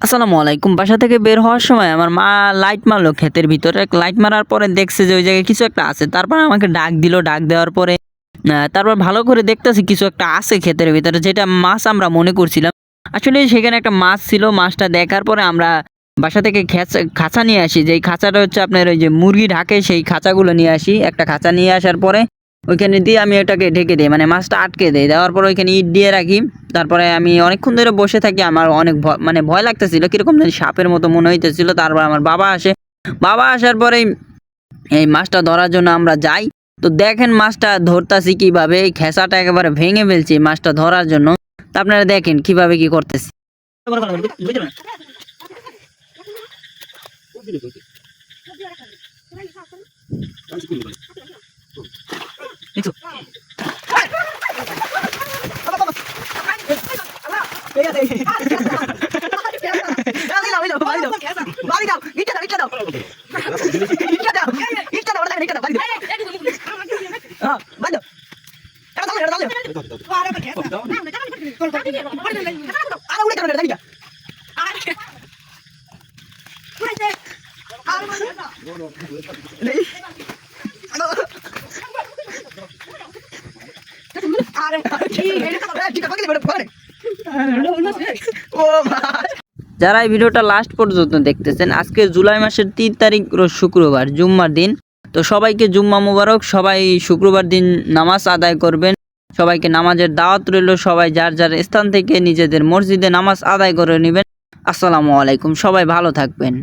আসসালামু আলাইকুম। বাসা থেকে বের হওয়ার সময় আমার মা লাইট মারলো ক্ষেতের ভিতরে। লাইট মারার পরে দেখছে যে ওই জায়গায় কিছু একটা আছে। তারপর আমাকে ডাক দিল। ডাক দেওয়ার পরে তারপর ভালো করে দেখতেছি কিছু একটা আছে ক্ষেতের ভিতরে, যেটা মাছ আমরা মনে করছিলাম। আসলে সেখানে একটা মাছ ছিল। মাছটা দেখার পরে আমরা বাসা থেকে খাঁচা নিয়ে আসি। যেই খাঁচাটা হচ্ছে আপনার ওই যে মুরগি ঢাকে, সেই খাঁচাগুলো নিয়ে আসি। একটা খাঁচা নিয়ে আসার পরে ওইখানে দিয়ে আমি এটাকে ঢেকে দেই, মানে মাছটা আটকে দেই। দেওয়ার পরে ওইখানে ইট দিয়ে রাখি। তারপরে আমি অনেকক্ষণ ধরে বসে থাকি। আমার অনেক মানে ভয় লাগতেছিল, কিরকম জানি সাপের মতো মনে হইতেছিল। তারপর আমার বাবা আসে। বাবা আসার পরে এই মাছটা ধরার জন্য আমরা যাই। তো দেখেন মাছটা ধরতাছি কিভাবে, এই খেসাটা একেবারে ভেঙে ফেলছি মাছটা ধরার জন্য। তা আপনারা দেখেন কিভাবে কি করতেছি। যারা এই ভিডিওটা লাস্ট পর্যন্ত দেখতেছেন, আজকে জুলাই মাসের 3 তারিখ রোজ শুক্রবার, জুম্মার দিন। তো সবাইকে জুম্মা মুবারক। সবাই শুক্রবার দিন নামাজ আদায় করবেন। সবাইকে নামাজের দাওয়াত রইল। সবাই যার যার স্থান থেকে নিজেদের মসজিদে নামাজ আদায় করে নেবেন। আসসালামু আলাইকুম। সবাই ভালো থাকবেন।